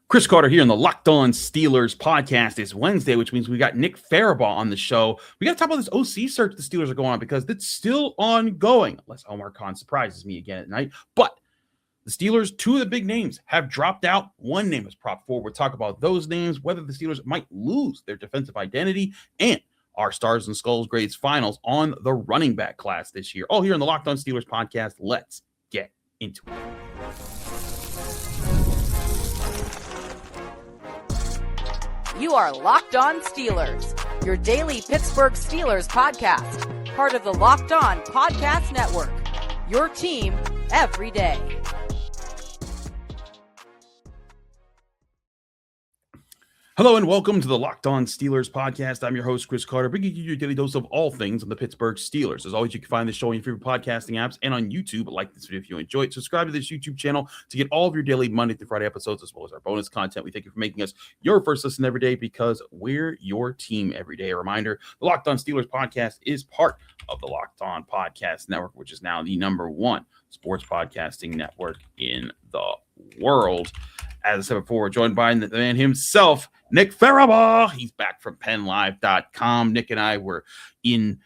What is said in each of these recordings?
Chris Carter here on the Locked On Steelers podcast. It's Wednesday, which means we got Nick Farabaugh on the show. We got to talk about this OC search the Steelers are going on because it's still ongoing, unless Omar Khan surprises me again at night. But the Steelers, two of the big names have dropped out. One name is propped forward. We'll talk about those names, whether the Steelers might lose their defensive identity, and our Stars and Skulls grades finals on the running back class this year. All here on the Locked On Steelers podcast. Let's get into it. You are Locked On Steelers, your daily Pittsburgh Steelers podcast, part of the Locked On Podcast Network, your team every day. Hello and welcome to the Locked On Steelers podcast. I'm your host, Chris Carter, bringing you your daily dose of all things on the Pittsburgh Steelers. As always, you can find this show on your favorite podcasting apps and on YouTube. Like this video if you enjoy it. Subscribe to this YouTube channel to get all of your daily Monday through Friday episodes, as well as our bonus content. We thank you for making us your first listen every day because we're your team every day. A reminder, the Locked On Steelers podcast is part of the Locked On Podcast Network, which is now the #1 sports podcasting network in the world. As I said before, we're joined by the man himself, Nick Farabaugh. He's back from PennLive.com. Nick and I were in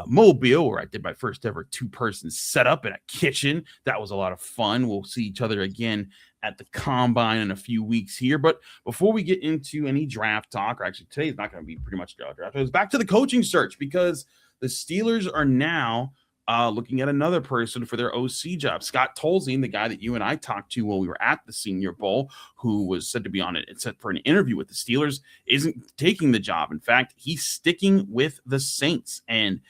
Mobile, where I did my first ever two-person setup in a kitchen. That was a lot of fun. We'll see each other again at the Combine in a few weeks here. But before we get into any draft talk, or actually today's not going to be pretty much draft. It's back to the coaching search because the Steelers are now looking at another person for their OC job. Scott Tolzien, the guy that you and I talked to while we were at the Senior Bowl, who was said to be on it, set for an interview with the Steelers, isn't taking the job. In fact, he's sticking with the Saints. And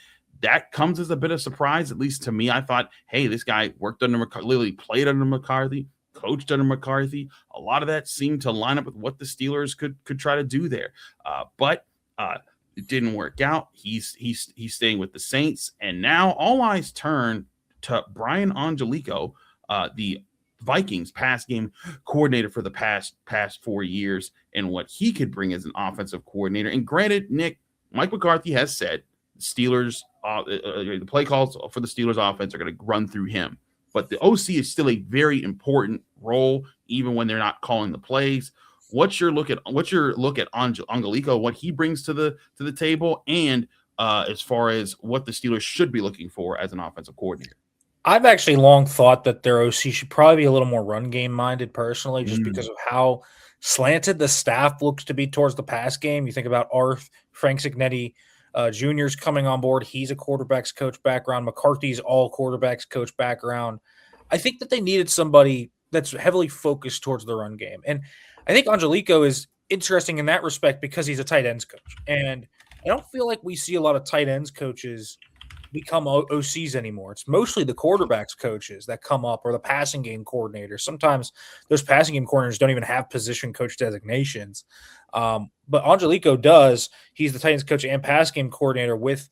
that comes as a bit of surprise, at least to me. I thought, hey, this guy worked under McCarthy, literally played under McCarthy, coached under McCarthy. A lot of that seemed to line up with what the Steelers could try to do there. But it didn't work out. He's staying with the Saints, and now all eyes turn to Brian Angelichio, the Vikings pass game coordinator for the past 4 years, and what he could bring as an offensive coordinator. And granted, Nick, Mike McCarthy has said Steelers, the play calls for the Steelers offense are going to run through him, but the OC is still a very important role, even when they're not calling the plays. What's your look at Angelichio, what he brings to the table, and as far as what the Steelers should be looking for as an offensive coordinator? I've actually long thought that their OC should probably be a little more run game minded personally, just because of how slanted the staff looks to be towards the pass game. You think about Frank Cignetti Jr.'s coming on board. He's a quarterbacks coach background. McCarthy's all quarterbacks coach background. I think that they needed somebody that's heavily focused towards the run game. And I think Angelichio is interesting in that respect because he's a tight ends coach. And I don't feel like we see a lot of tight ends coaches become OCs anymore. It's mostly the quarterbacks coaches that come up, or the passing game coordinators. Sometimes those passing game coordinators don't even have position coach designations. But Angelichio does. He's the tight ends coach and pass game coordinator with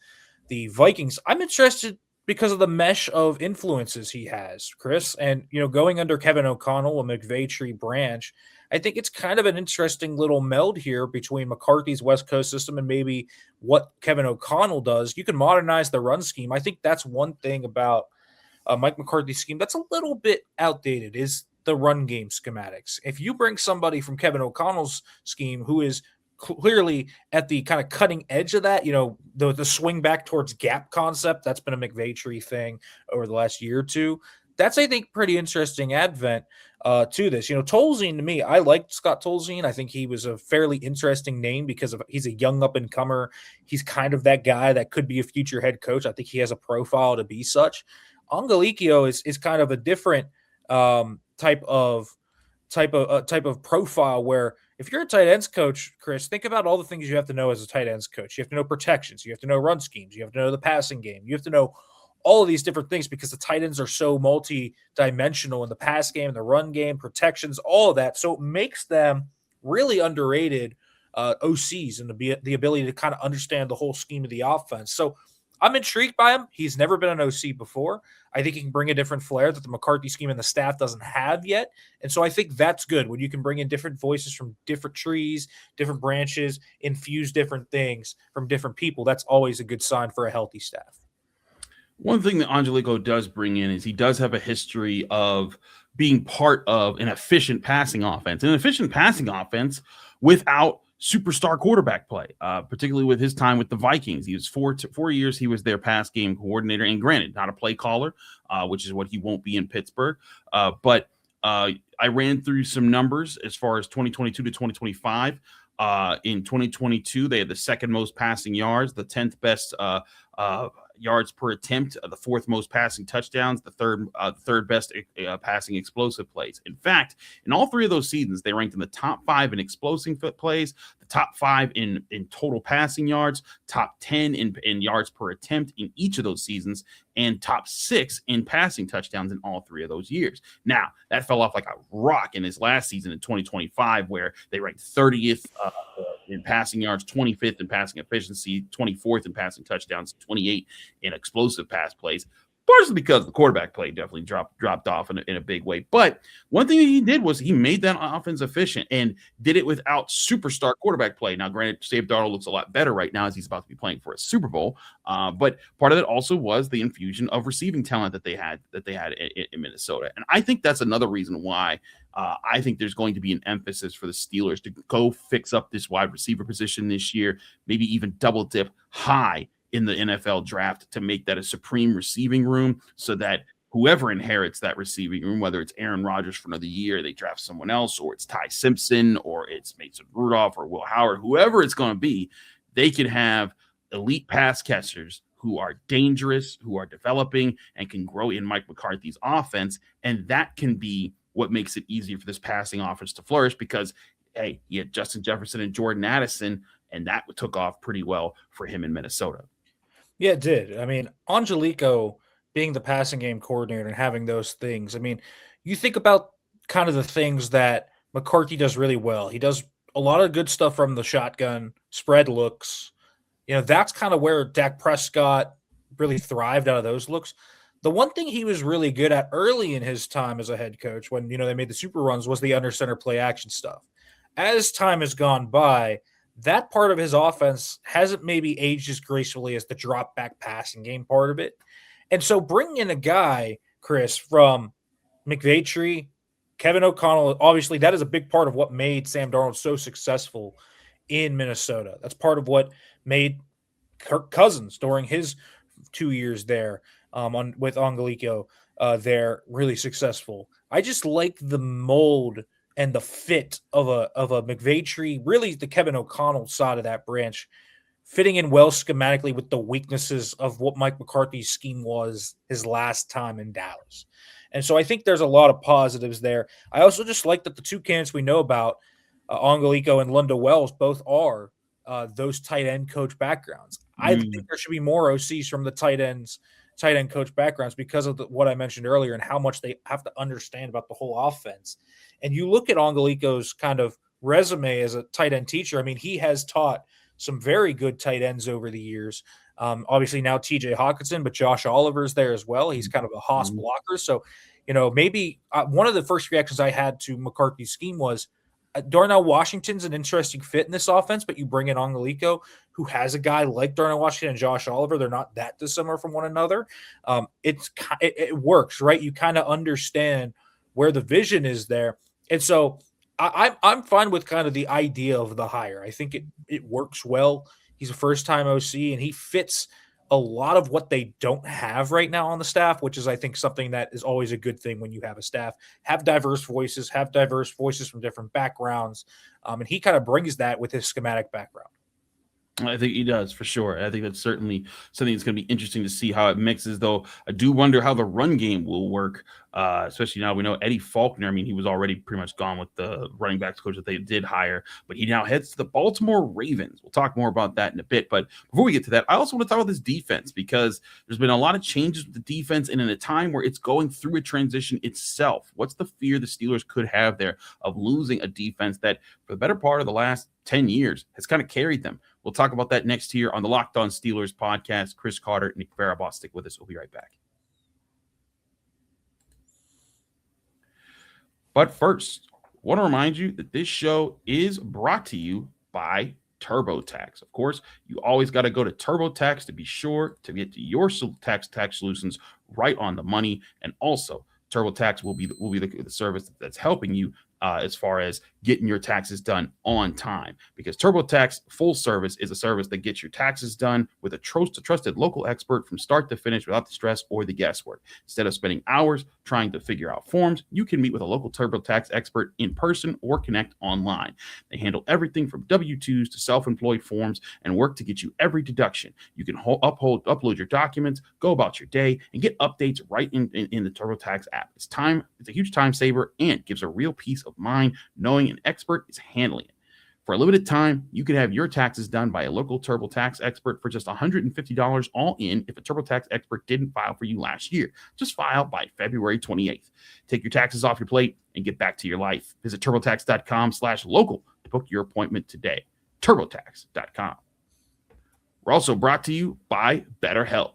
the Vikings. I'm interested because of the mesh of influences he has, Chris. And, going under Kevin O'Connell, a McVay branch, I think it's kind of an interesting little meld here between McCarthy's West Coast system and maybe what Kevin O'Connell does. You can modernize the run scheme. I think that's one thing about Mike McCarthy's scheme that's a little bit outdated is the run game schematics. If you bring somebody from Kevin O'Connell's scheme who is clearly at the kind of cutting edge of that, the swing back towards gap concept, that's been a McVay thing over the last year or two. That's, I think, pretty interesting advent to this. Tolzien, to me, I liked Scott Tolzien. I think he was a fairly interesting name because he's a young up-and-comer. He's kind of that guy that could be a future head coach. I think he has a profile to be such. Angelichio is kind of a different type of profile where if you're a tight ends coach, Chris, think about all the things you have to know as a tight ends coach. You have to know protections. You have to know run schemes. You have to know the passing game. You have to know all of these different things because the tight ends are so multi-dimensional in the pass game, the run game, protections, all of that. So it makes them really underrated OCs and the ability to kind of understand the whole scheme of the offense. So I'm intrigued by him. He's never been an OC before. I think he can bring a different flair that the McCarthy scheme and the staff doesn't have yet. And so I think that's good when you can bring in different voices from different trees, different branches, infuse different things from different people. That's always a good sign for a healthy staff. One thing that Angelichio does bring in is he does have a history of being part of an efficient passing offense. An efficient passing offense without superstar quarterback play, particularly with his time with the Vikings. He was 4 years. He was their pass game coordinator, and granted, not a play caller, which is what he won't be in Pittsburgh. But I ran through some numbers as far as 2022 to 2025. In 2022, they had the second most passing yards, the 10th best yards per attempt, the fourth most passing touchdowns, the third best passing explosive plays. In fact, in all three of those seasons, they ranked in the top 5 in explosive plays, the top 5 in total passing yards, top 10 in yards per attempt in each of those seasons, and top 6 in passing touchdowns in all three of those years. Now, that fell off like a rock in his last season in 2025, where they ranked 30th in passing yards, 25th in passing efficiency, 24th in passing touchdowns, 28th in explosive pass plays, partially because the quarterback play definitely dropped off in a big way. But one thing that he did was he made that offense efficient and did it without superstar quarterback play. Now, granted, Sam Darnold looks a lot better right now as he's about to be playing for a Super Bowl. But part of it also was the infusion of receiving talent that they had in Minnesota. And I think that's another reason why I think there's going to be an emphasis for the Steelers to go fix up this wide receiver position this year, maybe even double dip high in the NFL draft to make that a supreme receiving room, so that whoever inherits that receiving room, whether it's Aaron Rodgers for another year, they draft someone else, or it's Ty Simpson, or it's Mason Rudolph or Will Howard, whoever it's going to be, they can have elite pass catchers who are dangerous, who are developing and can grow in Mike McCarthy's offense. And that can be what makes it easier for this passing offense to flourish, because, hey, you had Justin Jefferson and Jordan Addison, and that took off pretty well for him in Minnesota. Yeah, it did. I mean, Angelichio being the passing game coordinator and having those things. I mean, you think about kind of the things that McCarthy does really well. He does a lot of good stuff from the shotgun, spread looks. You know, that's kind of where Dak Prescott really thrived out of those looks. The one thing he was really good at early in his time as a head coach, when, you know, they made the super runs, was the under center play action stuff. As time has gone by, that part of his offense hasn't maybe aged as gracefully as the drop back passing game part of it. And so bringing in a guy, Chris, from McVay, Kevin O'Connell, obviously that is a big part of what made Sam Darnold so successful in Minnesota. That's part of what made Kirk Cousins during his 2 years there with Angelichio there really successful. I just like the mold and the fit of a McVay, really the Kevin O'Connell side of that branch, fitting in well schematically with the weaknesses of what Mike McCarthy's scheme was his last time in Dallas. And so I think there's a lot of positives there. I also just like that the two candidates we know about, Angelichio and Lunda Wells, both are those tight end coach backgrounds. I think there should be more OCs from the tight end coach backgrounds because of what I mentioned earlier and how much they have to understand about the whole offense. And you look at Angelichio's kind of resume as a tight end teacher. I mean, he has taught some very good tight ends over the years. Obviously now TJ Hawkinson, but Josh Oliver's there as well. He's kind of a Haas blocker. So, you know, maybe one of the first reactions I had to McCarthy's scheme was Darnell Washington's an interesting fit in this offense, but you bring in Angelichio, who has a guy like Darnell Washington and Josh Oliver. They're not that dissimilar from one another. It works, right? You kind of understand where the vision is there. And so I'm fine with kind of the idea of the hire. I think it works well. He's a first-time OC, and he fits a lot of what they don't have right now on the staff, which is, I think, something that is always a good thing when you have a staff. Have diverse voices from different backgrounds, and he kind of brings that with his schematic background. I think he does, for sure. I think that's certainly something that's going to be interesting to see how it mixes, though. I do wonder how the run game will work, especially now we know Eddie Faulkner. I mean, he was already pretty much gone with the running backs coach that they did hire, but he now heads to the Baltimore Ravens. We'll talk more about that in a bit. But before we get to that, I also want to talk about this defense, because there's been a lot of changes with the defense, and in a time where it's going through a transition itself. What's the fear the Steelers could have there of losing a defense that, for the better part of the last 10 years, has kind of carried them? We'll talk about that next here on the Locked On Steelers podcast. Chris Carter, Nick Farabaugh, stick with us. We'll be right back. But first, I want to remind you that this show is brought to you by TurboTax. Of course, you always got to go to TurboTax to be sure to get to your tax solutions right on the money. And also, TurboTax will be the service that's helping you as far as getting your taxes done on time, because TurboTax full service is a service that gets your taxes done with a trusted local expert from start to finish without the stress or the guesswork. Instead of spending hours trying to figure out forms, you can meet with a local TurboTax expert in person or connect online. They handle everything from W-2s to self-employed forms and work to get you every deduction. You can upload your documents, go about your day, and get updates right in the TurboTax app. It's a huge time saver and gives a real peace of mind knowing an expert is handling it. For a limited time, you can have your taxes done by a local TurboTax expert for just $150 all in if a TurboTax expert didn't file for you last year. Just file by February 28th. Take your taxes off your plate and get back to your life. Visit TurboTax.com/local to book your appointment today. TurboTax.com. We're also brought to you by BetterHelp.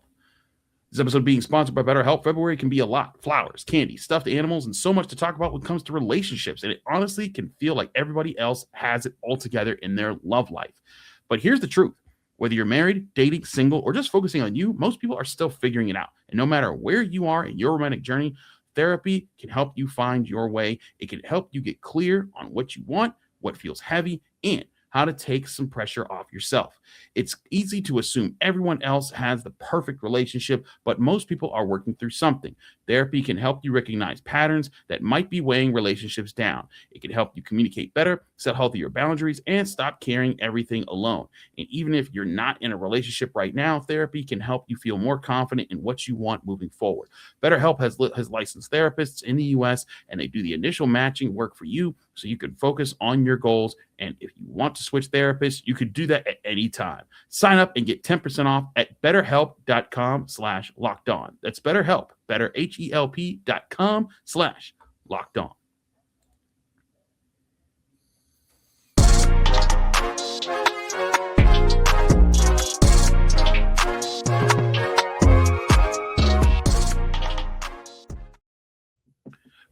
This episode being sponsored by BetterHelp. February can be a lot. Flowers, candy, stuffed animals, and so much to talk about when it comes to relationships. And it honestly can feel like everybody else has it all together in their love life. But here's the truth. Whether you're married, dating, single, or just focusing on you, most people are still figuring it out. And no matter where you are in your romantic journey, therapy can help you find your way. It can help you get clear on what you want, what feels heavy, and how to take some pressure off yourself. It's easy to assume everyone else has the perfect relationship, but most people are working through something. Therapy can help you recognize patterns that might be weighing relationships down. It can help you communicate better, set healthier boundaries, and stop carrying everything alone. And even if you're not in a relationship right now, therapy can help you feel more confident in what you want moving forward. BetterHelp has licensed therapists in the U.S., and they do the initial matching work for you so you can focus on your goals. And if you want to switch therapists, you could do that at any time. Sign up and get 10% off at betterhelp.com/lockedon. That's BetterHelp, betterhelp.com/lockedon.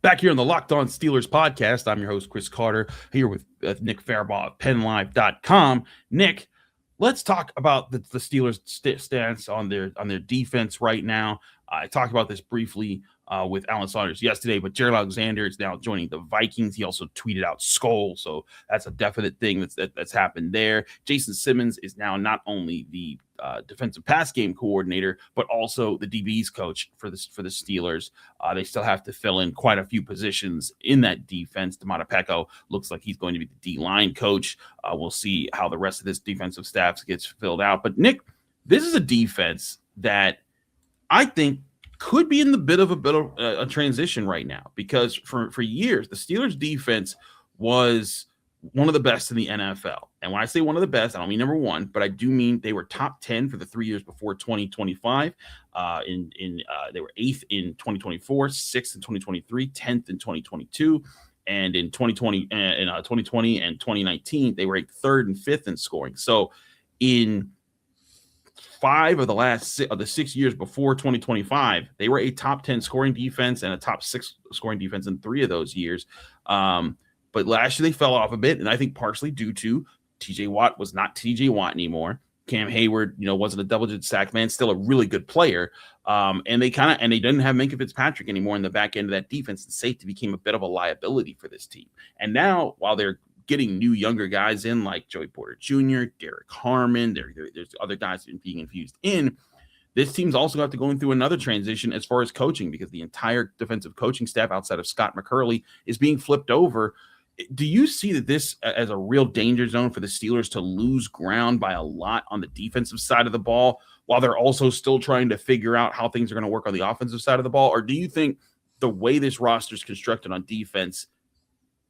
Back here on the Locked On Steelers podcast, I'm your host, Chris Carter, here with Nick Farabaugh of PennLive.com. Nick, let's talk about the Steelers' stance on their defense right now. I talked about this briefly with Alan Saunders yesterday, but Jared Alexander is now joining the Vikings. He also tweeted out Skull, so that's a definite thing that's happened there. Jason Simmons is now not only the defensive pass game coordinator, but also the DBs coach for the Steelers. They still have to fill in quite a few positions in that defense. Damata Pecco looks like he's going to be the D-line coach. We'll see how the rest of this defensive staff gets filled out. But Nick, this is a defense that I think could be in the bit of a transition right now, because for years the Steelers defense was one of the best in the NFL. And when I say one of the best, I don't mean number one, but I do mean they were top 10 for the 3 years before 2025. They were 8th in 2024, 6th in 2023, 10th in 2022. And in 2020 and 2019, they were 3rd and 5th in scoring. So in 5 of the 6 years before 2025, they were a top 10 scoring defense and a top 6 scoring defense in 3 of those years. But last year they fell off a bit, and I think partially due to TJ Watt was not TJ Watt anymore. Cam Hayward, wasn't a double-digit sack man, still a really good player. And they didn't have Minkah Fitzpatrick anymore in the back end of that defense. And safety became a bit of a liability for this team. And now, while they're getting new younger guys in like Joey Porter Jr., Derek Harmon, there's other guys being infused in. This team's also got to going through another transition as far as coaching, because the entire defensive coaching staff outside of Scott McCurley is being flipped over. Do you see that this as a real danger zone for the Steelers to lose ground by a lot on the defensive side of the ball while they're also still trying to figure out how things are going to work on the offensive side of the ball? Or do you think the way this roster is constructed on defense,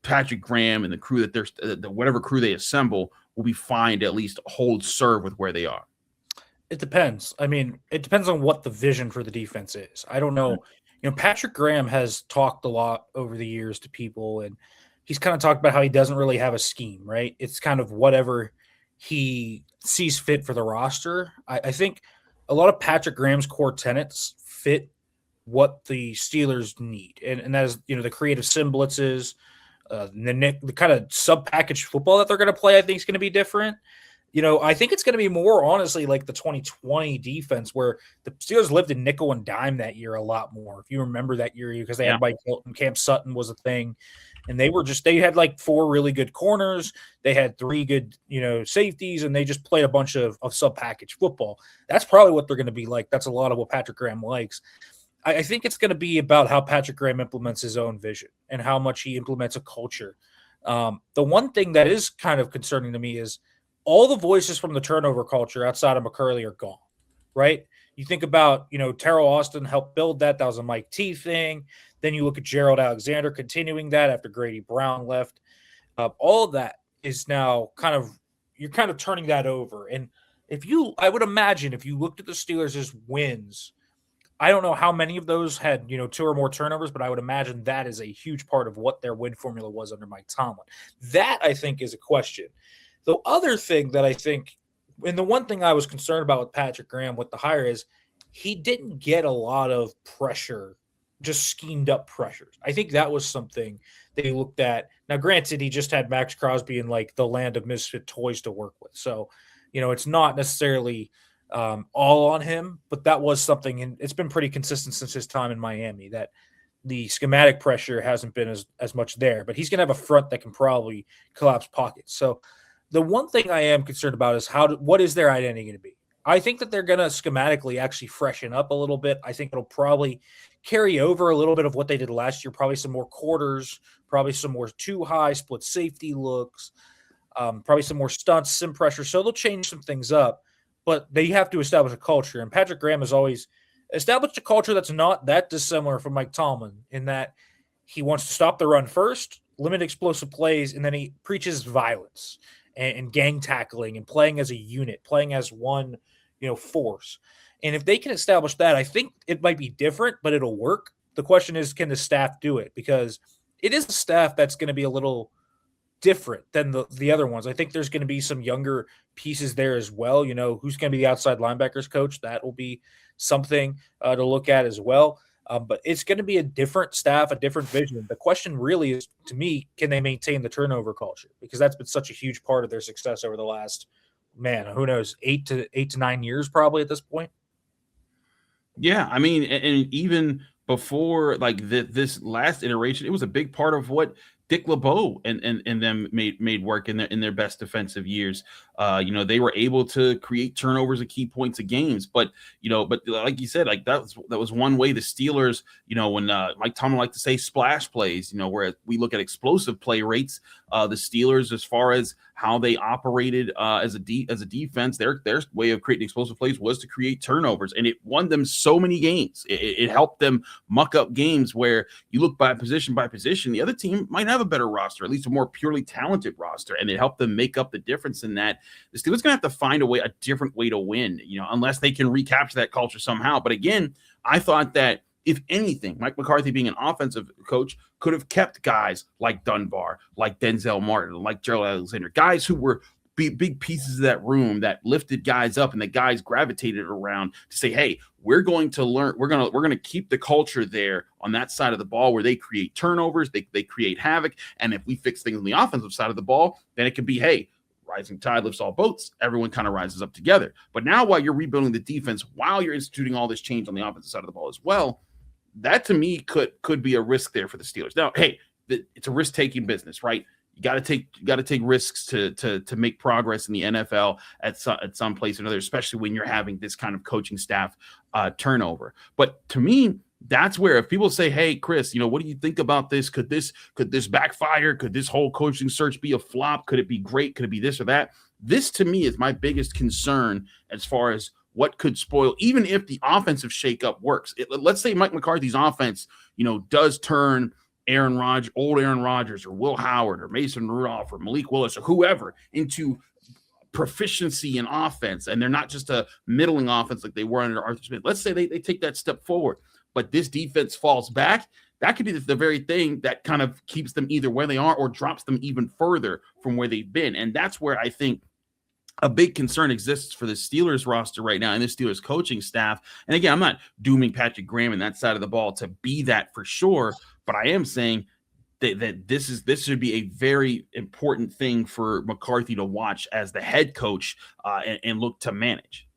Patrick Graham and the crew whatever crew they assemble will be fine to at least hold serve with where they are? It depends. I mean, it depends on what the vision for the defense is. I don't know. Patrick Graham has talked a lot over the years to people, and he's kind of talked about how he doesn't really have a scheme, right? It's kind of whatever he sees fit for the roster. I think a lot of Patrick Graham's core tenets fit what the Steelers need. And that is, the creative sim blitzes, the kind of sub-package football that they're going to play, I think is going to be different. I think it's going to be more honestly like the 2020 defense where the Steelers lived in nickel and dime that year a lot more. If you remember that year, because they had Mike Hilton, Cam Sutton was a thing, and they had like 4 really good corners. They had 3 good, safeties, and they just played a bunch of sub-package football. That's probably what they're going to be like. That's a lot of what Patrick Graham likes. I think it's going to be about how Patrick Graham implements his own vision and how much he implements a culture. The one thing that is kind of concerning to me is all the voices from the turnover culture outside of McCarthy are gone, right? You think about, Terrell Austin helped build that. That was a Mike T thing. Then you look at Gerald Alexander continuing that after Grady Brown left. All of that is now you're kind of turning that over. And I would imagine if you looked at the Steelers' wins, I don't know how many of those had, 2 or more turnovers, but I would imagine that is a huge part of what their win formula was under Mike Tomlin. That, I think, is a question. The other thing that I think, and the one thing I was concerned about with Patrick Graham with the hire is he didn't get a lot of pressure, just schemed up pressures. I think that was something that he looked at. Now, granted, he just had Max Crosby in like the land of misfit toys to work with. So, it's not necessarily all on him, but that was something, and it's been pretty consistent since his time in Miami, that the schematic pressure hasn't been as much there, but he's going to have a front that can probably collapse pockets. So the one thing I am concerned about is what is their identity going to be? I think that they're going to schematically actually freshen up a little bit. I think it'll probably carry over a little bit of what they did last year, probably some more quarters, probably some more too high split safety looks, probably some more stunts, sim pressure. So they'll change some things up. But they have to establish a culture. And Patrick Graham has always established a culture that's not that dissimilar from Mike Tomlin in that he wants to stop the run first, limit explosive plays, and then he preaches violence and gang tackling and playing as a unit, playing as one, force. And if they can establish that, I think it might be different, but it'll work. The question is, can the staff do it? Because it is a staff that's going to be a little different than the other ones. I think there's going to be some younger pieces there as well. Who's going to be the outside linebackers coach? That will be something to look at as well. But it's going to be a different staff, a different vision. The question really is, to me, can they maintain the turnover culture? Because that's been such a huge part of their success over the last, who knows, 8 to 9 years probably at this point. Yeah, I mean, and even before like this last iteration, it was a big part of what Dick LeBeau and them made work in their best defensive years. They were able to create turnovers at key points of games, but like you said, like that was one way the Steelers, when Mike Tomlin liked to say splash plays, where we look at explosive play rates, the Steelers, as far as how they operated as a defense, their way of creating explosive plays was to create turnovers, and it won them so many games. It helped them muck up games where you look by position, the other team might have a better roster, at least a more purely talented roster, and it helped them make up the difference in that. The Steelers going to have to find a different way to win, unless they can recapture that culture somehow. But again, I thought that if anything, Mike McCarthy being an offensive coach could have kept guys like Dunbar, like Denzel Martin, like Gerald Alexander, guys who were big pieces of that room that lifted guys up and the guys gravitated around to say, hey, we're going to learn, we're going to keep the culture there on that side of the ball where they create turnovers, they create havoc. And if we fix things on the offensive side of the ball, then it could be, hey, rising tide lifts all boats. Everyone kind of rises up together. But now while you're rebuilding the defense, while you're instituting all this change on the offensive side of the ball as well, that to me could be a risk there for the Steelers. Now, hey, it's a risk-taking business, right? You got to take risks to make progress in the NFL at some place or another, especially when you're having this kind of coaching staff turnover. But to me, that's where if people say, hey, Chris, what do you think about this? Could this backfire? Could this whole coaching search be a flop? Could it be great? Could it be this or that? This to me is my biggest concern as far as what could spoil, even if the offensive shakeup works. Let's say Mike McCarthy's offense, does turn old Aaron Rodgers or Will Howard or Mason Rudolph or Malik Willis or whoever into proficiency in offense, and they're not just a middling offense like they were under Arthur Smith. Let's say they take that step forward, but this defense falls back. That could be the very thing that kind of keeps them either where they are or drops them even further from where they've been. And that's where I think a big concern exists for the Steelers roster right now and the Steelers coaching staff. And again, I'm not dooming Patrick Graham and that side of the ball to be that for sure, but I am saying that this should be a very important thing for McCarthy to watch as the head coach and look to manage.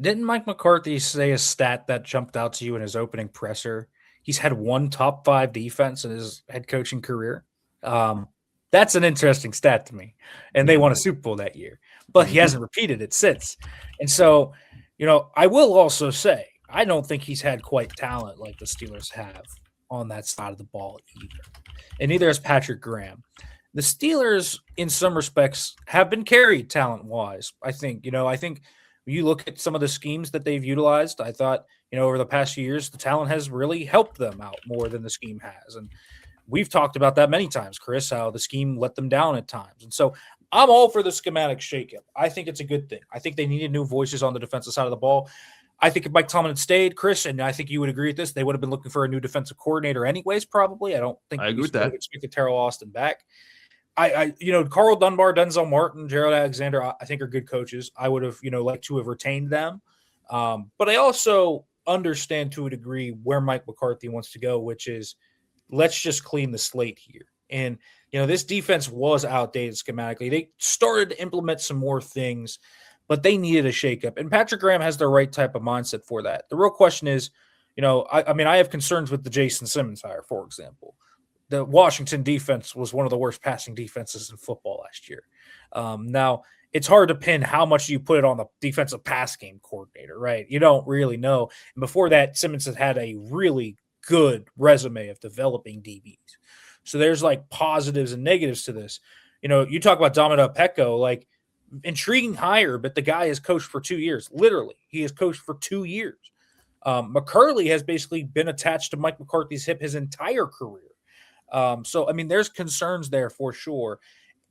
Didn't Mike McCarthy say a stat that jumped out to you in his opening presser? He's had one top 5 defense in his head coaching career. That's an interesting stat to me. And they won a Super Bowl that year, but he hasn't repeated it since. And so, I will also say, I don't think he's had quite talent like the Steelers have on that side of the ball either. And neither has Patrick Graham. The Steelers, in some respects, have been carried talent-wise. I think you look at some of the schemes that they've utilized. I thought, over the past few years, the talent has really helped them out more than the scheme has. And we've talked about that many times, Chris, how the scheme let them down at times. And so I'm all for the schematic shakeup. I think it's a good thing. I think they needed new voices on the defensive side of the ball. I think if Mike Tomlin had stayed, Chris, and I think you would agree with this, they would have been looking for a new defensive coordinator anyways, probably. I don't think I agree with that. Expected Terrell Austin back. Carl Dunbar, Denzel Martin, Gerald Alexander, I think are good coaches. I would have, liked to have retained them. But I also understand to a degree where Mike McCarthy wants to go, which is let's just clean the slate here. And, this defense was outdated schematically. They started to implement some more things, but they needed a shakeup. And Patrick Graham has the right type of mindset for that. The real question is, I have concerns with the Jason Simmons hire, for example. The Washington defense was one of the worst passing defenses in football last year. Now, it's hard to pin how much you put it on the defensive pass game coordinator, right? You don't really know. And before that, Simmons had a really good resume of developing DBs. So there's like positives and negatives to this. You talk about Dominic Pecco, like intriguing hire, but the guy has coached for 2 years. Literally, he has coached for 2 years. McCurley has basically been attached to Mike McCarthy's hip his entire career. There's concerns there for sure.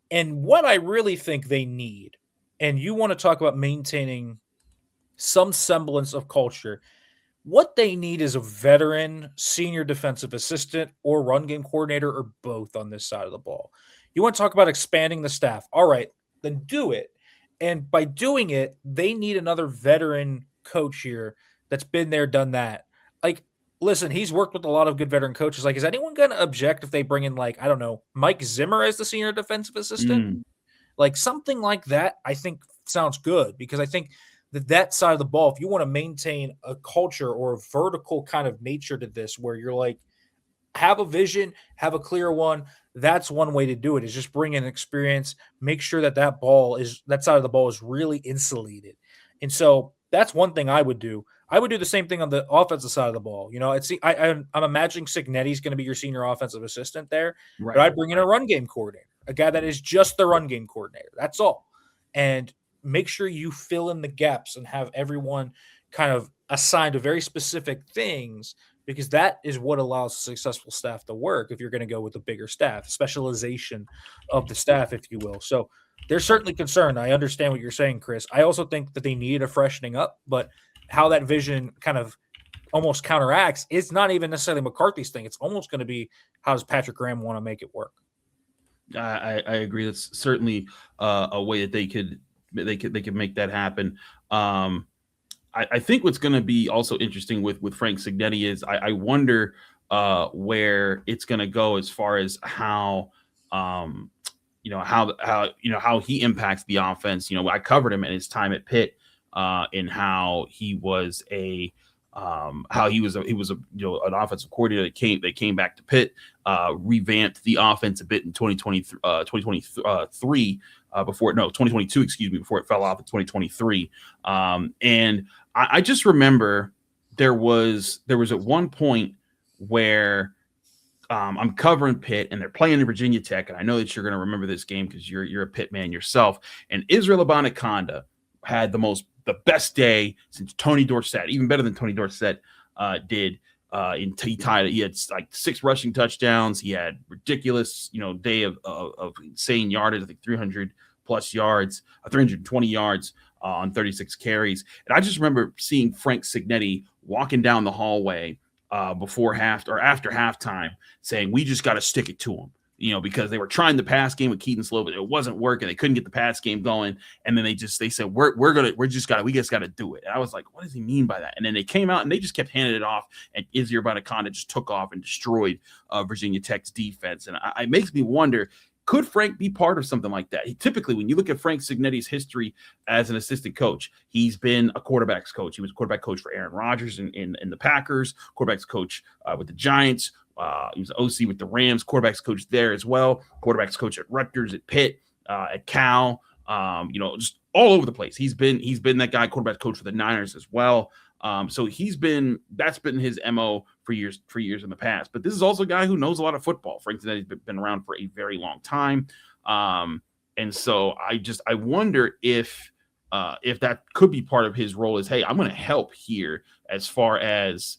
And what I really think they need, and you want to talk about maintaining some semblance of culture, what they need is a veteran senior defensive assistant or run game coordinator or both on this side of the ball. You want to talk about expanding the staff. All right, then do it. And by doing it, they need another veteran coach here that's been there, done that. Like, listen, he's worked with a lot of good veteran coaches. Like, is anyone going to object if they bring in, like, I don't know, Mike Zimmer as the senior defensive assistant? Like, something like that, I think sounds good because I think that side of the ball, if you want to maintain a culture or a vertical kind of nature to this where you're like, have a vision, have a clear one, that's one way to do it is just bring in experience, make sure that that side of the ball is really insulated. And so that's one thing I would do. I would do the same thing on the offensive side of the ball. I'm imagining Cignetti's going to be your senior offensive assistant there, right, but I'd bring in a run game coordinator, a guy that is just the run game coordinator. That's all. And make sure you fill in the gaps and have everyone kind of assigned to very specific things because that is what allows a successful staff to work if you're going to go with a bigger staff, specialization of the staff, if you will. So there's certainly concern. I understand what you're saying, Chris. I also think that they need a freshening up, but how that vision kind of almost counteracts, it's not even necessarily McCarthy's thing. It's almost going to be how does Patrick Graham want to make it work? I agree. That's certainly a way that they could make that happen. I think what's going to be also interesting with Frank Cignetti is I wonder where it's going to go as far as how he impacts the offense. I covered him in his time at Pitt in how he was an offensive coordinator that came back to Pitt, revamped the offense a bit in 2022, before it fell off in 2023. And I just remember there was at one point where I'm covering Pitt and they're playing in Virginia Tech. And I know that you're going to remember this game because you're a Pitt man yourself. And Israel Abanikanda had the best day since Tony Dorsett, even better than Tony Dorsett did. He had like 6 rushing touchdowns. He had ridiculous, day of insane yardage. I think 300 plus yards, 320 yards on 36 carries. And I just remember seeing Frank Cignetti walking down the hallway after halftime saying, we just got to stick it to him. because they were trying the pass game with Keaton Slow, but it wasn't working. They couldn't get the pass game going. And then they said, we just got to do it. And I was like, what does he mean by that? And then they came out and they just kept handing it off. And Izzy Abanikanda just took off and destroyed Virginia Tech's defense. And it makes me wonder, could Frank be part of something like that? Typically, when you look at Frank Cignetti's history as an assistant coach, he's been a quarterback's coach. He was a quarterback coach for Aaron Rodgers in the Packers, quarterback's coach with the Giants. He was OC with the Rams, quarterback's coach there as well, quarterback's coach at Rutgers, at Pitt, at Cal, just all over the place. He's been that guy, quarterback coach for the Niners as well. So that's been his MO for years in the past. But this is also a guy who knows a lot of football. Frank Cignetti's been around for a very long time. And so I wonder if that could be part of his role is, hey, I'm going to help here as far as,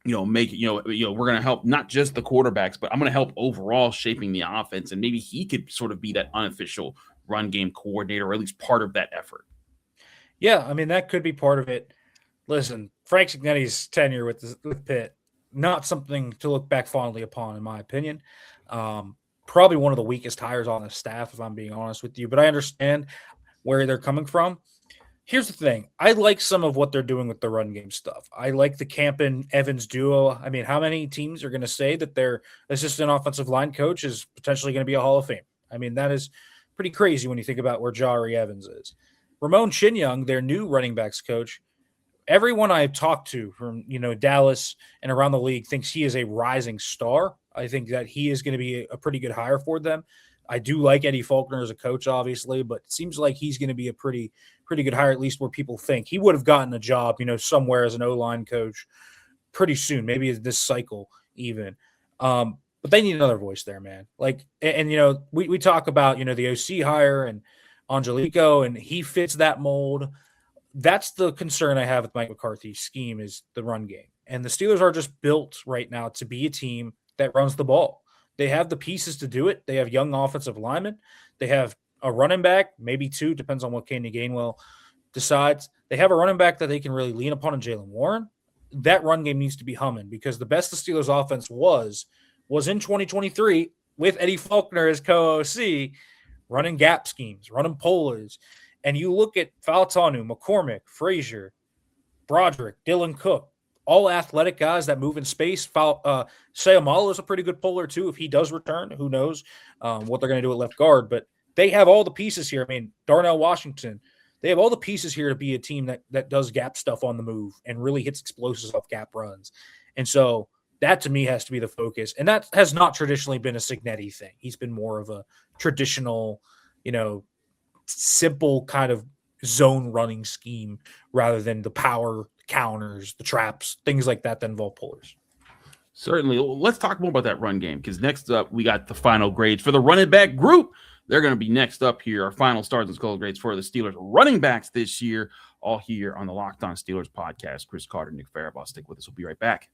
we're going to help not just the quarterbacks, but I'm going to help overall shaping the offense. And maybe he could sort of be that unofficial run game coordinator, or at least part of that effort. Yeah, I mean, that could be part of it. Listen, Frank Cignetti's tenure with Pitt, not something to look back fondly upon, in my opinion. Probably one of the weakest hires on the staff, if I'm being honest with you. But I understand where they're coming from. Here's the thing. I like some of what they're doing with the run game stuff. I like the Campen-Evans duo. I mean, how many teams are going to say that their assistant offensive line coach is potentially going to be a Hall of Fame? I mean, that is pretty crazy when you think about where Jari Evans is. Ramon Chinyoung, their new running backs coach, everyone I've talked to from, Dallas and around the league thinks he is a rising star. I think that he is going to be a pretty good hire for them. I do like Eddie Faulkner as a coach, obviously, but it seems like he's going to be a pretty good hire, at least where people think. He would have gotten a job, somewhere as an O-line coach pretty soon, maybe this cycle even. But they need another voice there, man. We talk about, the OC hire and Angelichio, and he fits that mold. That's the concern I have with Mike McCarthy's scheme, is the run game. And the Steelers are just built right now to be a team that runs the ball. They have the pieces to do it. They have young offensive linemen. They have a running back, maybe two, depends on what Kenny Gainwell decides. They have a running back that they can really lean upon in Jaylen Warren. That run game needs to be humming, because the best the Steelers offense was in 2023 with Eddie Faulkner as co-OC, running gap schemes, running polars. And you look at Fautanu, McCormick, Frazier, Broderick, Dylan Cook, all athletic guys that move in space. Sayamala is a pretty good polar too. If he does return, who knows what they're going to do at left guard. But they have all the pieces here. I mean, Darnell Washington, they have all the pieces here to be a team that does gap stuff on the move and really hits explosives off gap runs. And so that, to me, has to be the focus. And that has not traditionally been a Cignetti thing. He's been more of a traditional, simple kind of zone running scheme rather than the power counters, the traps, things like that involve pullers. Certainly. Let's talk more about that run game, because next up we got the final grades for the running back group. They're going to be next up here. Our final stars and skull grades for the Steelers running backs this year, all here on the Locked On Steelers podcast. Chris Carter, Nick Farabaugh. Stick with us. We'll be right back.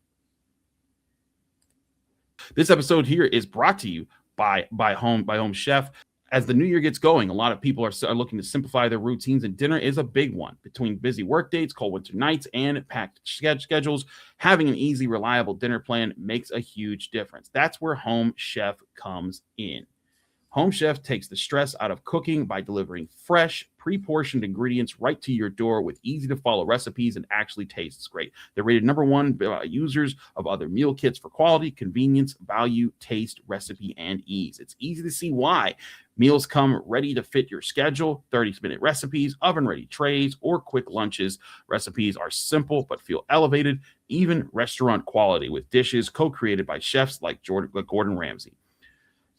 This episode here is brought to you by Home Chef. As the new year gets going, a lot of people are looking to simplify their routines, and dinner is a big one. Between busy work dates, cold winter nights, and packed schedules, having an easy, reliable dinner plan makes a huge difference. That's where Home Chef comes in. Home Chef takes the stress out of cooking by delivering fresh, pre-portioned ingredients right to your door with easy-to-follow recipes and actually tastes great. They're rated #1 by users of other meal kits for quality, convenience, value, taste, recipe, and ease. It's easy to see why. Meals come ready to fit your schedule, 30-minute recipes, oven-ready trays, or quick lunches. Recipes are simple but feel elevated, even restaurant quality, with dishes co-created by chefs like Gordon Ramsay.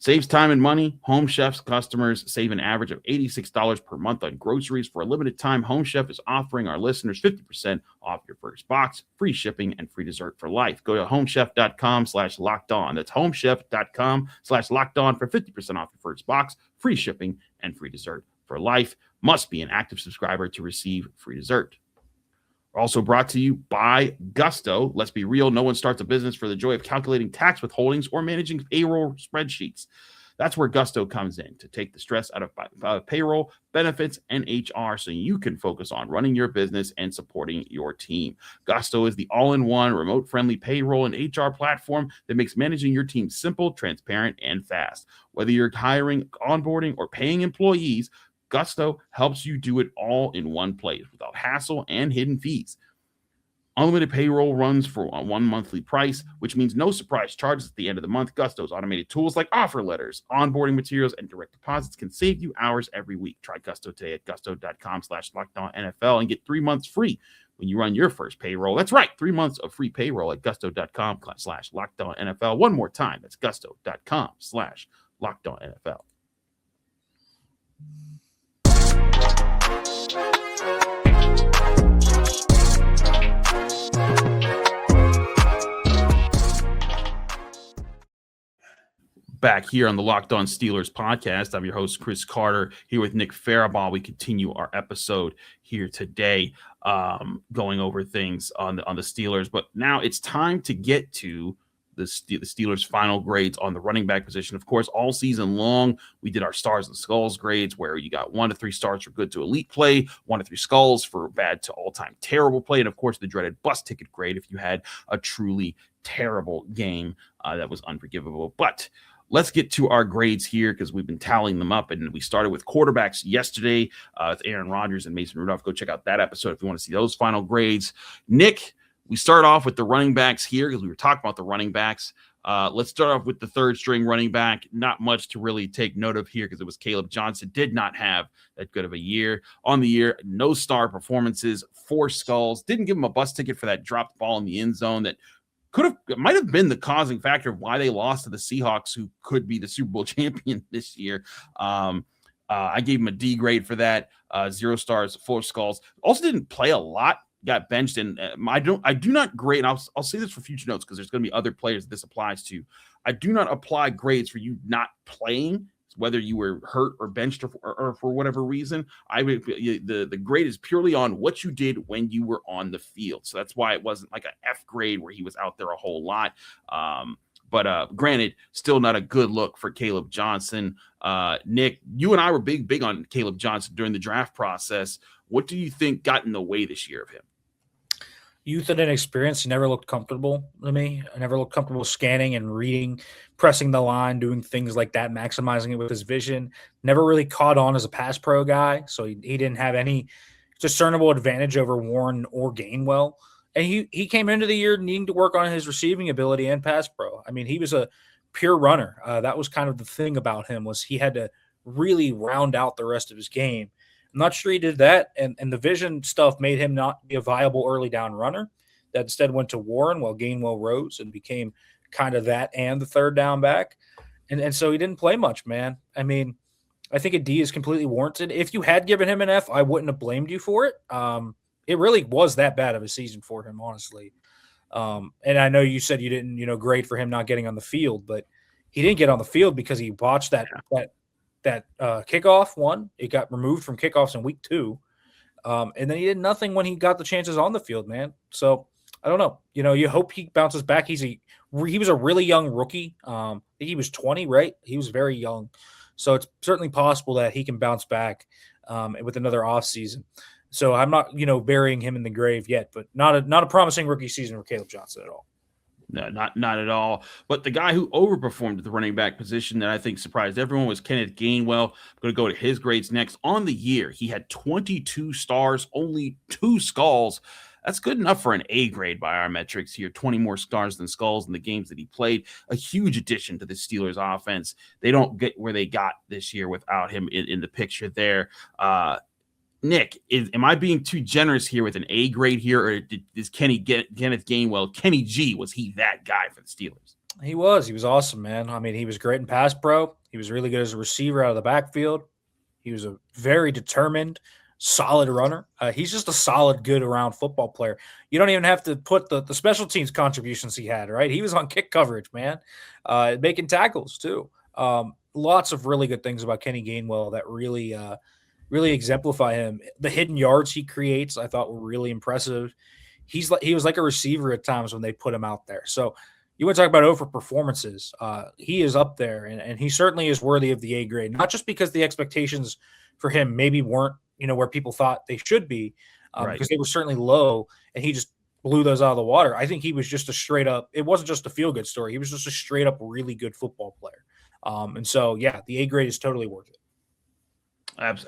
Saves time and money. Home Chef's customers save an average of $86 per month on groceries. For a limited time, Home Chef is offering our listeners 50% off your first box, free shipping, and free dessert for life. Go to homechef.com/lockedon. That's homechef.com/lockedon for 50% off your first box, free shipping, and free dessert for life. Must be an active subscriber to receive free dessert. Also brought to you by Gusto. Let's be real. No one starts a business for the joy of calculating tax withholdings or managing payroll spreadsheets. That's where Gusto comes in to take the stress out of payroll, benefits, and HR so you can focus on running your business and supporting your team. Gusto is the all-in-one remote-friendly payroll and HR platform that makes managing your team simple, transparent, and fast. Whether you're hiring, onboarding, or paying employees, Gusto helps you do it all in one place without hassle and hidden fees. Unlimited payroll runs for one monthly price, which means no surprise charges at the end of the month. Gusto's automated tools like offer letters, onboarding materials, and direct deposits can save you hours every week. Try Gusto today at gusto.com/LockedOnNFL and get 3 months free when you run your first payroll. That's right, 3 months of free payroll at gusto.com/LockedOnNFL. One more time, that's gusto.com/LockedOnNFL. Back here on the Locked On Steelers podcast. I'm your host, Chris Carter, here with Nick Farabaugh. We continue our episode here today, going over things on the Steelers. But now it's time to get to the Steelers' final grades on the running back position. Of course, all season long, we did our stars and skulls grades, where you got 1 to 3 stars for good to elite play, 1 to 3 skulls for bad to all-time terrible play, and of course, the dreaded bus ticket grade if you had a truly terrible game that was unforgivable. But let's get to our grades here because we've been tallying them up, and we started with quarterbacks yesterday with Aaron Rodgers and Mason Rudolph. Go check out that episode if you want to see those final grades. Nick, we start off with the running backs here because we were talking about the running backs. Let's start off with the third string running back. Not much to really take note of here because it was Caleb Johnson. Did not have that good of a year on the year. No star performances, 4 skulls. Didn't give him a bus ticket for that dropped ball in the end zone that might have been the causing factor of why they lost to the Seahawks, who could be the Super Bowl champion this year. I gave him a D grade for that. 0 stars, 4 skulls. Also didn't play a lot. Got benched, and I do not grade. And I'll say this for future notes because there's going to be other players this applies to. I do not apply grades for you not playing, whether you were hurt or benched or for whatever reason. The grade is purely on what you did when you were on the field. So that's why it wasn't like an F grade where he was out there a whole lot. But granted, still not a good look for Caleb Johnson. Nick, you and I were big on Caleb Johnson during the draft process. What do you think got in the way this year of him? Youth and inexperience. He never looked comfortable to me. I never looked comfortable scanning and reading, pressing the line, doing things like that, maximizing it with his vision. Never really caught on as a pass pro guy, so he didn't have any discernible advantage over Warren or Gainwell. And he came into the year needing to work on his receiving ability and pass pro. I mean, he was a pure runner. That was kind of the thing about him, was he had to really round out the rest of his game. I'm not sure he did that, and the vision stuff made him not be a viable early down runner. That instead went to Warren while Gainwell rose and became kind of that and the third down back. And so he didn't play much, man. I mean, I think a D is completely warranted. If you had given him an F, I wouldn't have blamed you for it. It really was that bad of a season for him, honestly. And I know you said you didn't, grade for him not getting on the field, but he didn't get on the field because he botched that kickoff one. It got removed from kickoffs in week 2. And then he did nothing when he got the chances on the field, man. So I don't know. You hope he bounces back. He was a really young rookie. I think he was 20, right? He was very young. So it's certainly possible that he can bounce back with another offseason. So I'm not, burying him in the grave yet, but not a promising rookie season for Caleb Johnson at all. No, not at all. But the guy who overperformed at the running back position that I think surprised everyone was Kenneth Gainwell. I'm going to go to his grades next. On the year, he had 22 stars, only 2 skulls. That's good enough for an A grade by our metrics here. 20 more stars than skulls in the games that he played. A huge addition to the Steelers offense. They don't get where they got this year without him in the picture there. Nick, am I being too generous here with an A grade here, or is Kenneth Gainwell, Kenny G, was he that guy for the Steelers? He was awesome, man. I mean, he was great in pass pro. He was really good as a receiver out of the backfield. He was a very determined, solid runner. He's just a solid, good around football player. You don't even have to put the special teams contributions he had, right? He was on kick coverage, man, making tackles too. Lots of really good things about Kenny Gainwell that really exemplify him. The hidden yards he creates, I thought, were really impressive. He was like a receiver at times when they put him out there. So, you want to talk about over performances. He is up there, and he certainly is worthy of the A grade, not just because the expectations for him maybe weren't, where people thought they should be, because they were certainly low, and he just blew those out of the water. I think he was just a straight up, it wasn't just a feel good story. He was just a straight up really good football player. And so, yeah, the A grade is totally worth it.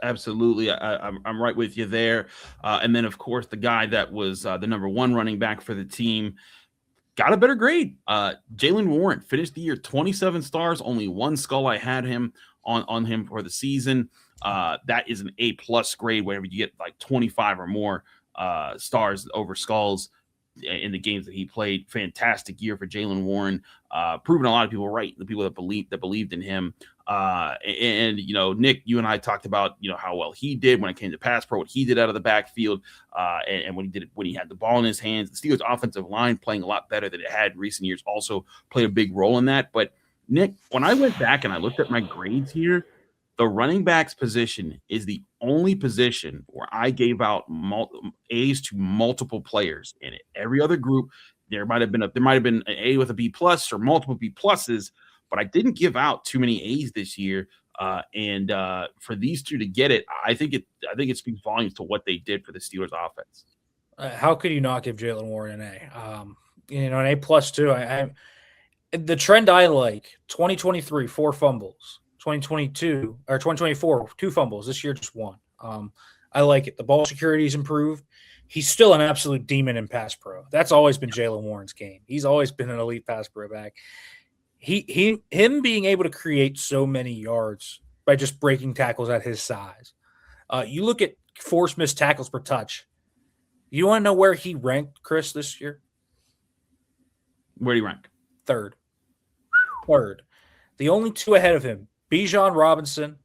Absolutely. I'm right with you there. And then, of course, the guy that was the number one running back for the team got a better grade. Jaylen Warren finished the year 27 stars, only one skull. I had him on him for the season. That is an A+ grade, whenever you get like 25 or more stars over skulls in the games that he played. Fantastic year for Jaylen Warren, proving a lot of people right, the people that believed in him. And Nick, you and I talked about how well he did when it came to pass pro, what he did out of the backfield, and when he had the ball in his hands. The Steelers' offensive line playing a lot better than it had in recent years also played a big role in that. But Nick, when I went back and I looked at my grades here, the running backs position is the only position where I gave out A's to multiple players in it. Every other group, there might have been an A with a B+ or multiple B+, but I didn't give out too many A's this year. And for these two to get it, I think it speaks volumes to what they did for the Steelers offense. How could you not give Jaylen Warren an A? An A+ too. The trend I like: 2023, 4 fumbles. 2022 or 2024, 2 fumbles. This year, just 1. I like it. The ball security is improved. He's still an absolute demon in pass pro. That's always been Jaylen Warren's game. He's always been an elite pass pro back. Him being able to create so many yards by just breaking tackles at his size. You look at forced missed tackles per touch. You want to know where he ranked, Chris, this year? Where did he rank? Third. The only 2 ahead of him, Bijan Robinson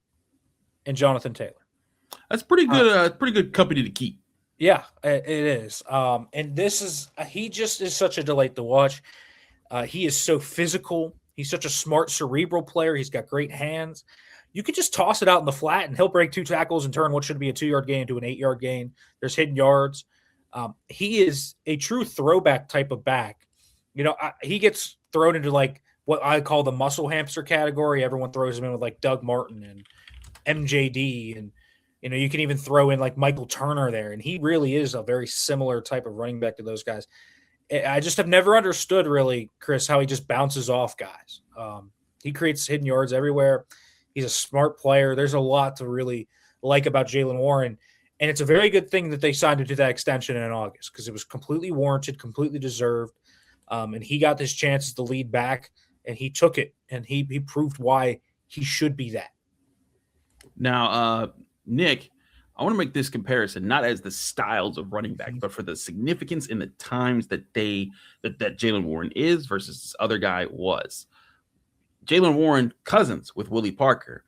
and Jonathan Taylor. That's pretty good. Pretty good company to keep. Yeah, it is. And this is he just is such a delight to watch. He is so physical. He's such a smart, cerebral player. He's got great hands. You could just toss it out in the flat, and he'll break 2 tackles and turn what should be a 2-yard gain into an 8-yard gain. There's hidden yards. He is a true throwback type of back. He gets thrown into like what I call the muscle hamster category. Everyone throws him in with like Doug Martin and MJD. And, you can even throw in like Michael Turner there. And he really is a very similar type of running back to those guys. I just have never understood really, Chris, how he just bounces off guys. He creates hidden yards everywhere. He's a smart player. There's a lot to really like about Jaylen Warren. And it's a very good thing that they signed him to that extension in August, because it was completely warranted, completely deserved. And he got this chance as the lead back, and he took it, and he proved why he should be that. Now, Nick, I want to make this comparison, not as the styles of running back, but for the significance in the times that Jaylen Warren is versus this other guy was. Jaylen Warren, cousins with Willie Parker.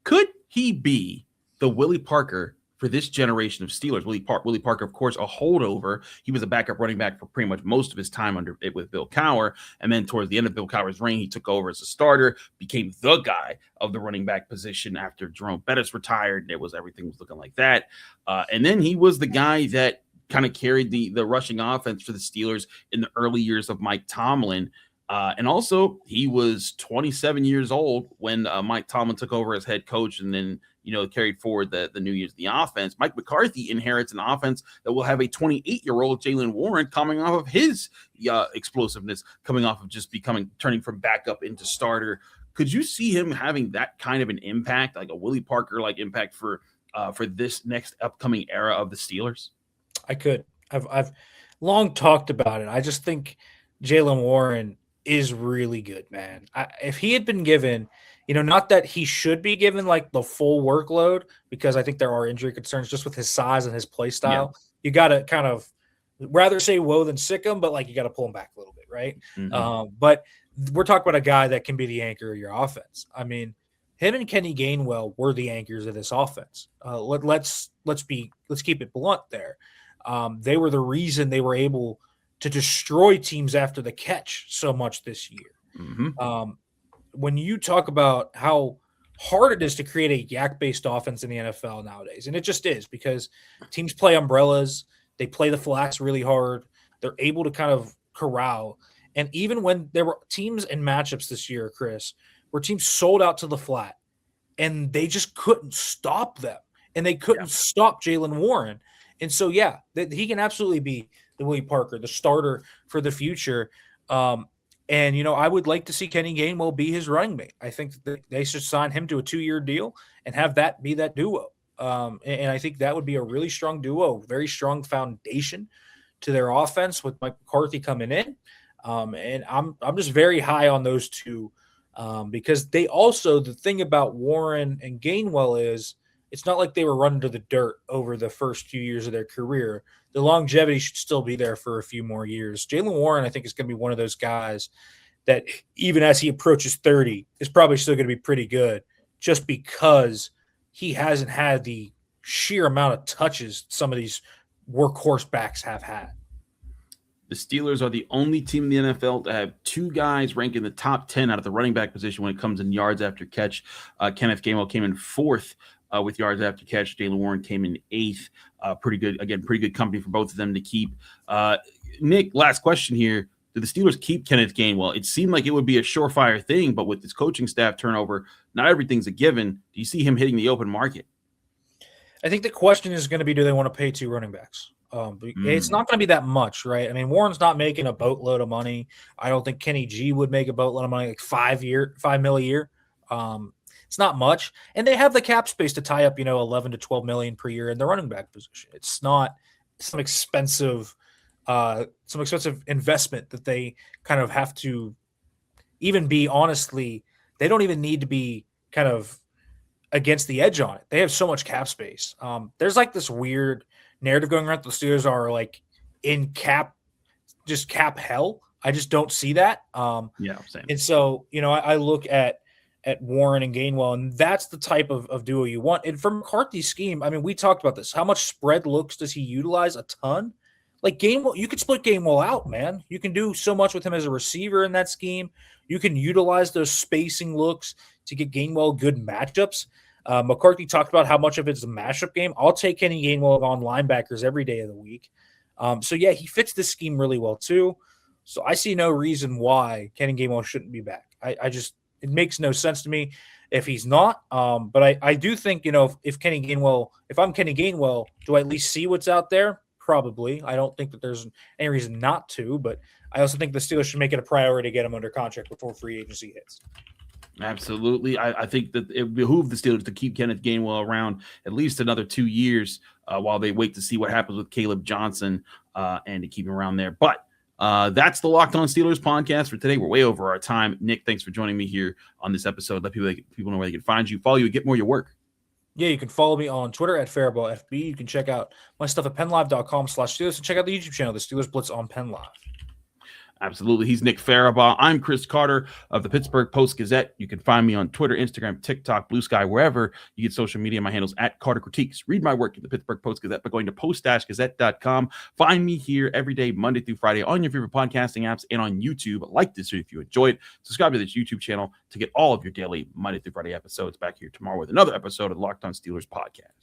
Could he be the Willie Parker for this generation of Steelers? Willie Parker, of course, a holdover. He was a backup running back for pretty much most of his time under it with Bill Cowher. And then towards the end of Bill Cowher's reign, he took over as a starter, became the guy of the running back position after Jerome Bettis retired. Everything was looking like that. And then he was the guy that kind of carried the rushing offense for the Steelers in the early years of Mike Tomlin. And also, he was 27 years old when Mike Tomlin took over as head coach, and then carried forward the new years of the offense. Mike McCarthy inherits an offense that will have a 28-year-old Jaylen Warren coming off of his explosiveness, coming off of just turning from backup into starter. Could you see him having that kind of an impact, like a Willie Parker-like impact for this next upcoming era of the Steelers? I could. I've long talked about it. I just think Jaylen Warren is really good, man. If he had been given, not that he should be given like the full workload, because I think there are injury concerns just with his size and his play style. Yeah. You got to kind of rather say whoa than sick him, but like you got to pull him back a little bit, right? Mm-hmm. But we're talking about a guy that can be the anchor of your offense. I mean, him and Kenny Gainwell were the anchors of this offense. Let's keep it blunt there. They were the reason they were able to destroy teams after the catch so much this year. Mm-hmm. When you talk about how hard it is to create a yak-based offense in the NFL nowadays, and it just is, because teams play umbrellas, they play the flats really hard, they're able to kind of corral, And even when there were teams and matchups this year, Chris, where teams sold out to the flat and they just couldn't stop them, and they couldn't stop Jaylen Warren. And so, yeah, he can absolutely be the Willie Parker, the starter for the future. And, I would like to see Kenny Gainwell be his running mate. I think that they should sign him to a 2-year deal and have that be that duo. And I think that would be a really strong duo, very strong foundation to their offense with Mike McCarthy coming in. And I'm just very high on those two because they also, the thing about Warren and Gainwell is it's not like they were run to the dirt over the first few years of their career. The longevity should still be there for a few more years. Jaylen Warren, I think, is going to be one of those guys that even as he approaches 30 is probably still going to be pretty good just because he hasn't had the sheer amount of touches some of these workhorse backs have had. The Steelers are the only team in the NFL to have two guys rank in the top 10 out of the running back position when it comes in yards after catch. Kenneth Gainwell came in 4th with yards after catch. Jaylen Warren came in 8th. Pretty good company for both of them to keep. Nick, last question here. Do the Steelers keep Kenneth Gainwell? It seemed like it would be a surefire thing, but with this coaching staff turnover, not everything's a given. Do you see him hitting the open market? I think the question is going to be, do they want to pay 2 running backs? It's not going to be that much, right? I mean, Warren's not making a boatload of money. I don't think Kenny G would make a boatload of money, like $5 million a year. It's not much, and they have the cap space to tie up, 11 to 12 million per year in the running back position. It's not some expensive investment that they kind of have to even be. Honestly, they don't even need to be kind of against the edge on it. They have so much cap space. There's like this weird narrative going around. The Steelers are like in cap hell. I just don't see that. Same. And so, I look at Warren and Gainwell, and that's the type of duo you want. And for McCarthy's scheme, I mean, we talked about this. How much spread looks does he utilize? A ton. Like Gainwell, you could split Gainwell out, man. You can do so much with him as a receiver in that scheme. You can utilize those spacing looks to get Gainwell good matchups. McCarthy talked about how much of it's a mashup game. I'll take Kenny Gainwell on linebackers every day of the week. So, yeah, he fits this scheme really well, too. So I see no reason why Kenny Gainwell shouldn't be back. It makes no sense to me if he's not. But I do think, if I'm Kenny Gainwell, do I at least see what's out there? Probably. I don't think that there's any reason not to, but I also think the Steelers should make it a priority to get him under contract before free agency hits. Absolutely. I think that it behooves the Steelers to keep Kenneth Gainwell around at least another 2 years while they wait to see what happens with Caleb Johnson and to keep him around there. But that's the Locked On Steelers podcast for today. We're way over our time. Nick, thanks for joining me here on this episode. Let people know where they can find you, follow you, get more of your work. Yeah, you can follow me on Twitter at Farabaugh FB. You can check out my stuff at PennLive.com/Steelers and check out the YouTube channel, the Steelers Blitz on PennLive. Absolutely. He's Nick Farabaugh. I'm Chris Carter of the Pittsburgh Post-Gazette. You can find me on Twitter, Instagram, TikTok, Blue Sky, wherever you get social media. My handle's at Carter Critiques. Read my work at the Pittsburgh Post-Gazette by going to post-gazette.com. Find me here every day, Monday through Friday, on your favorite podcasting apps and on YouTube. Like this if you enjoyed. Subscribe to this YouTube channel to get all of your daily Monday through Friday episodes. Back here tomorrow with another episode of the Locked On Steelers podcast.